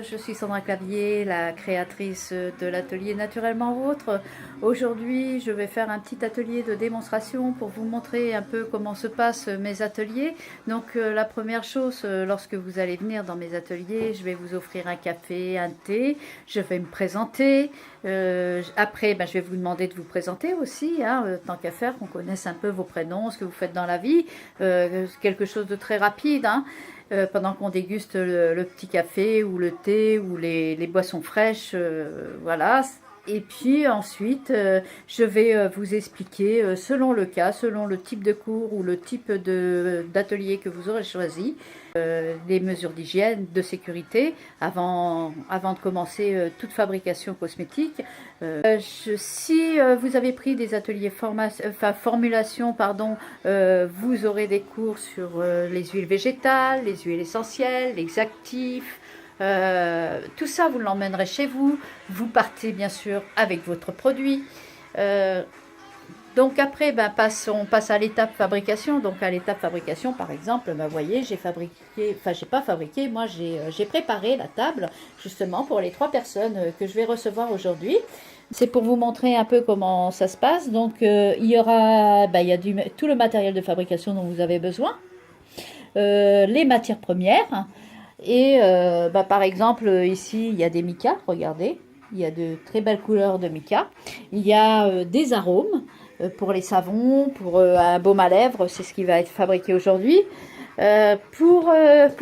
je suis Sandra Clavier, la créatrice de l'atelier Naturellement Vôtre. Aujourd'hui, je vais faire un petit atelier de démonstration pour vous montrer un peu comment se passent mes ateliers. Donc la première chose, lorsque vous allez venir dans mes ateliers, je vais vous offrir un café, un thé, je vais me présenter. Après, je vais vous demander de vous présenter aussi, tant qu'à faire, qu'on connaisse un peu vos prénoms, ce que vous faites dans la vie, quelque chose de très rapide, pendant qu'on déguste le petit café ou le thé ou les boissons fraîches, voilà. Et puis ensuite, je vais vous expliquer, selon le cas, selon le type de cours ou le type d'atelier que vous aurez choisi, les mesures d'hygiène, de sécurité, avant de commencer toute fabrication cosmétique. Si vous avez pris des ateliers formulation, vous aurez des cours sur les huiles végétales, les huiles essentielles, les actifs. Tout ça, vous l'emmènerez chez vous. Vous partez bien sûr avec votre produit. Donc après, on passe à l'étape fabrication. Donc à l'étape fabrication, par exemple, vous voyez, j'ai pas fabriqué, moi j'ai préparé la table justement pour les 3 personnes que je vais recevoir aujourd'hui. C'est pour vous montrer un peu comment ça se passe. Donc il y aura, tout le matériel de fabrication dont vous avez besoin, les matières premières. Et par exemple, ici, il y a des micas, regardez. Il y a de très belles couleurs de mica. Il y a des arômes pour les savons, pour un baume à lèvres, c'est ce qui va être fabriqué aujourd'hui. Pour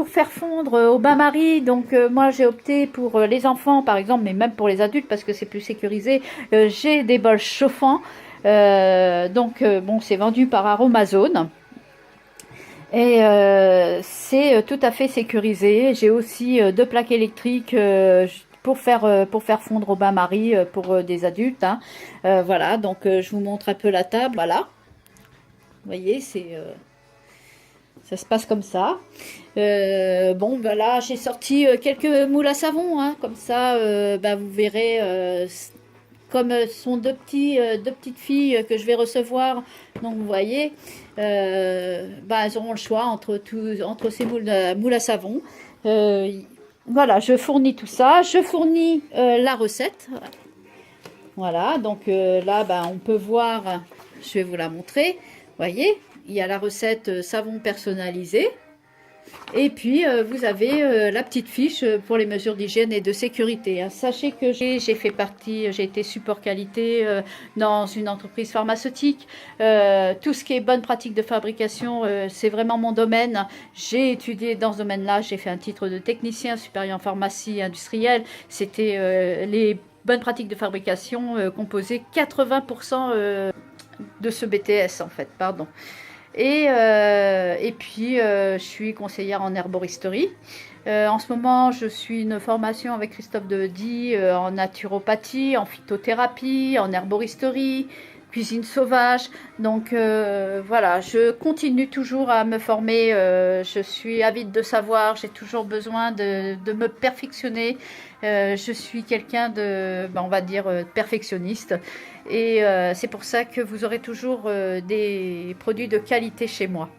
faire fondre au bain-marie, donc moi j'ai opté pour les enfants par exemple, mais même pour les adultes parce que c'est plus sécurisé. J'ai des bols chauffants. Bon, c'est vendu par Aromazone. Et c'est tout à fait sécurisé. J'ai aussi 2 plaques électriques pour faire fondre au bain-marie pour des adultes. Voilà, donc je vous montre un peu la table. Voilà, vous voyez, ça se passe comme ça. Bon, là, j'ai sorti quelques moules à savon, comme ça, vous verrez. Comme ce sont deux petites filles que je vais recevoir, donc vous voyez, elles auront le choix entre ces moules à savon. Voilà, je fournis tout ça, je fournis la recette. Voilà, donc là, on peut voir, je vais vous la montrer. Vous voyez, il y a la recette savon personnalisé. Et puis, vous avez la petite fiche pour les mesures d'hygiène et de sécurité. Sachez que j'ai été support qualité dans une entreprise pharmaceutique. Tout ce qui est bonne pratique de fabrication, c'est vraiment mon domaine. J'ai étudié dans ce domaine-là. J'ai fait un titre de technicien supérieur en pharmacie industrielle. C'était les bonnes pratiques de fabrication composaient 80% de ce BTS, en fait, pardon. Et puis, je suis conseillère en herboristerie. En ce moment, je suis une formation avec Christophe Dedy en naturopathie, en phytothérapie, en herboristerie, cuisine sauvage. Donc voilà, je continue toujours à me former. Je suis avide de savoir, j'ai toujours besoin de me perfectionner. Je suis quelqu'un de, on va dire, perfectionniste. Et c'est pour ça que vous aurez toujours des produits de qualité chez moi.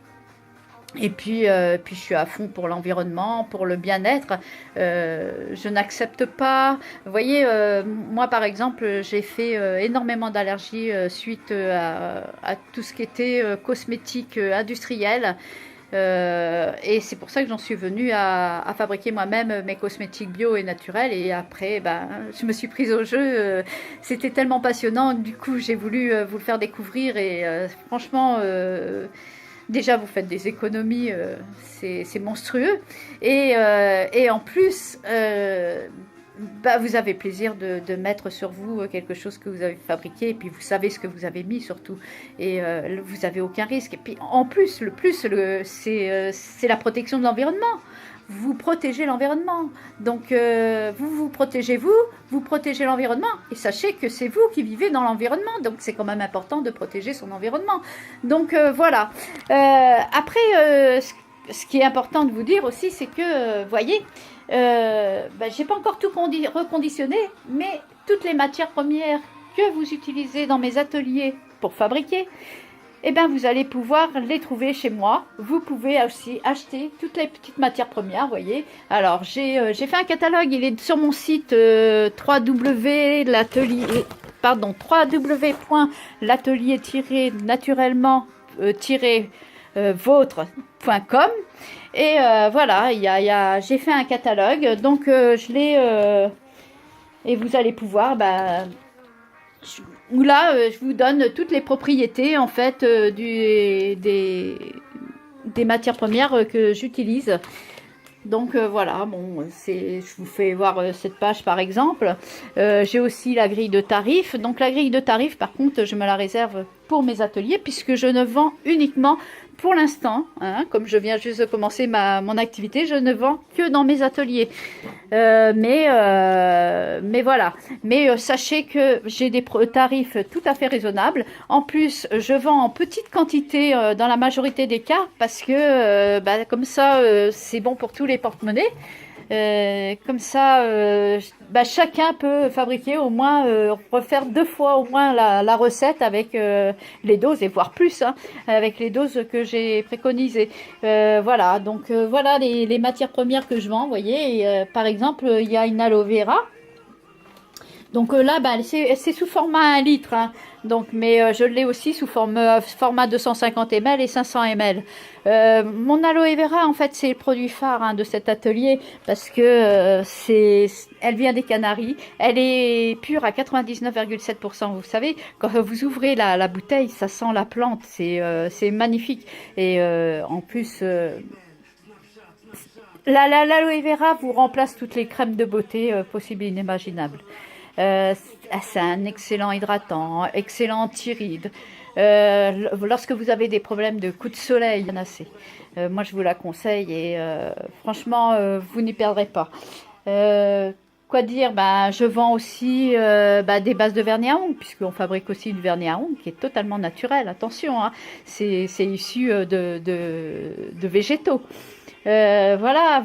Et puis je suis à fond pour l'environnement, pour le bien-être. Je n'accepte pas... Vous voyez, moi par exemple, j'ai fait énormément d'allergies suite à tout ce qui était cosmétique industriel. Et c'est pour ça que j'en suis venue à fabriquer moi-même mes cosmétiques bio et naturels. Et après, je me suis prise au jeu. C'était tellement passionnant. Du coup, j'ai voulu vous le faire découvrir. Et franchement... déjà, vous faites des économies, c'est monstrueux. Et en plus, vous avez plaisir de mettre sur vous quelque chose que vous avez fabriqué. Et puis, vous savez ce que vous avez mis surtout. Et vous n'avez aucun risque. Et puis, en plus, c'est la protection de l'environnement. Vous protégez l'environnement. Donc, vous protégez vous protégez l'environnement. Et sachez que c'est vous qui vivez dans l'environnement. Donc, c'est quand même important de protéger son environnement. Donc, voilà. Après, ce qui est important de vous dire aussi, c'est que, voyez, j'ai pas encore tout reconditionné, mais toutes les matières premières que vous utilisez dans mes ateliers pour fabriquer, eh bien, vous allez pouvoir les trouver chez moi. Vous pouvez aussi acheter toutes les petites matières premières, vous voyez. Alors, j'ai fait un catalogue, il est sur mon site www.l'atelier-naturellement-vôtre.com. Et voilà, j'ai fait un catalogue, donc je l'ai... et vous allez pouvoir... où là, je vous donne toutes les propriétés en fait des matières premières que j'utilise. Donc voilà, bon, je vous fais voir cette page par exemple. J'ai aussi la grille de tarifs. Donc la grille de tarifs, par contre, je me la réserve pour mes ateliers puisque je ne vends uniquement pour l'instant, hein, comme je viens juste de commencer mon activité, je ne vends que dans mes ateliers. Mais voilà. Mais sachez que j'ai des tarifs tout à fait raisonnables. En plus, je vends en petite quantité dans la majorité des cas parce que comme ça, c'est bon pour tous les porte-monnaies. Comme ça, chacun peut fabriquer au moins, refaire 2 fois au moins la recette avec les doses, et voire plus, hein, avec les doses que j'ai préconisées. Voilà, donc voilà les matières premières que je vends, vous voyez. Et, par exemple, il y a une aloe vera. Donc là, c'est sous format 1 litre, hein. Donc, mais je l'ai aussi sous format 250 ml et 500 ml. Mon aloe vera, en fait, c'est le produit phare, hein, de cet atelier parce que elle vient des Canaries. Elle est pure à 99,7%. Vous savez, quand vous ouvrez la bouteille, ça sent la plante. C'est magnifique. Et en plus... l'aloe vera vous remplace toutes les crèmes de beauté possibles et inimaginables. C'est un excellent hydratant, excellent anti-rides. Lorsque vous avez des problèmes de coups de soleil, il y en a assez. Moi, je vous la conseille et franchement, vous n'y perdrez pas. Quoi dire, je vends aussi des bases de vernis à ongles, puisqu'on fabrique aussi du vernis à ongles qui est totalement naturel. Attention, hein, c'est issu de végétaux. Voilà,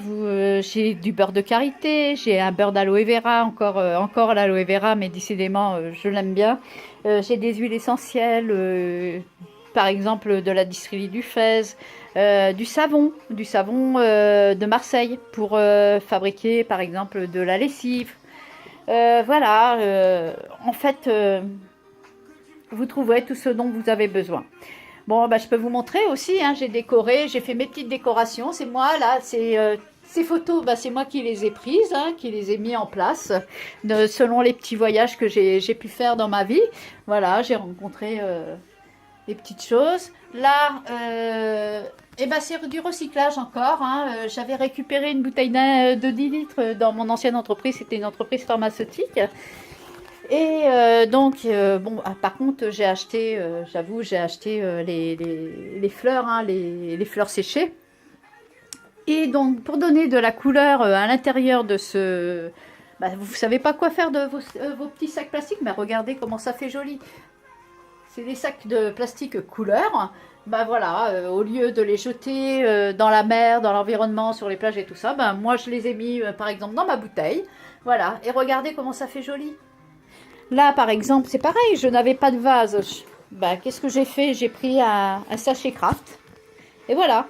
j'ai du beurre de karité, j'ai un beurre d'aloe vera, encore l'aloe vera, mais décidément, je l'aime bien. J'ai des huiles essentielles, par exemple de la distillerie du Fez, du savon de Marseille pour fabriquer, par exemple, de la lessive. Voilà, en fait, vous trouverez tout ce dont vous avez besoin. Bon, je peux vous montrer aussi, hein, j'ai décoré, j'ai fait mes petites décorations. C'est moi, là, ces photos, c'est moi qui les ai prises, hein, qui les ai mis en place, selon les petits voyages que j'ai pu faire dans ma vie. Voilà, j'ai rencontré des petites choses. Là, c'est du recyclage encore, hein. J'avais récupéré une bouteille de 10 litres dans mon ancienne entreprise, c'était une entreprise pharmaceutique. Et par contre, j'ai acheté, j'avoue, j'ai acheté les fleurs, hein, les fleurs séchées. Et donc, pour donner de la couleur à l'intérieur de ce... vous ne savez pas quoi faire de vos petits sacs plastiques, mais regardez comment ça fait joli. C'est des sacs de plastique couleur. Voilà, au lieu de les jeter dans la mer, dans l'environnement, sur les plages et tout ça, moi, je les ai mis, par exemple, dans ma bouteille. Voilà, et regardez comment ça fait joli. Là, par exemple, c'est pareil, je n'avais pas de vase. Qu'est-ce que j'ai fait? J'ai pris un sachet craft. Et voilà.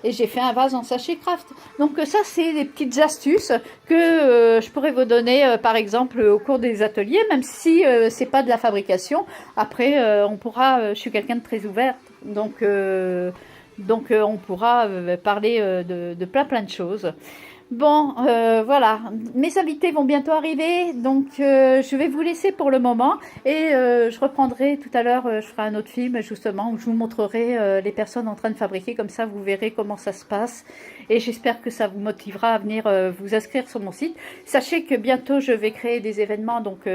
Et j'ai fait un vase en sachet craft. Donc ça, c'est des petites astuces que je pourrais vous donner, par exemple, au cours des ateliers, même si c'est pas de la fabrication. Après, on pourra, je suis quelqu'un de très ouverte, donc on pourra parler de plein de choses. Bon, voilà, mes invités vont bientôt arriver, donc je vais vous laisser pour le moment et je reprendrai tout à l'heure, je ferai un autre film justement où je vous montrerai les personnes en train de fabriquer, comme ça vous verrez comment ça se passe et j'espère que ça vous motivera à venir vous inscrire sur mon site. Sachez que bientôt je vais créer des événements, donc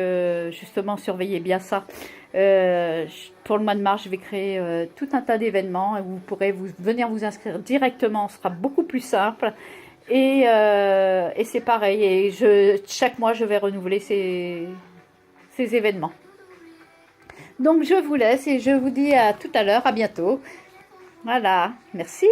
justement surveillez bien ça. Pour le mois de mars, je vais créer tout un tas d'événements où vous pourrez venir vous inscrire directement, ce sera beaucoup plus simple. Et c'est pareil, et chaque mois je vais renouveler ces événements. Donc je vous laisse et je vous dis à tout à l'heure, à bientôt. Voilà, merci.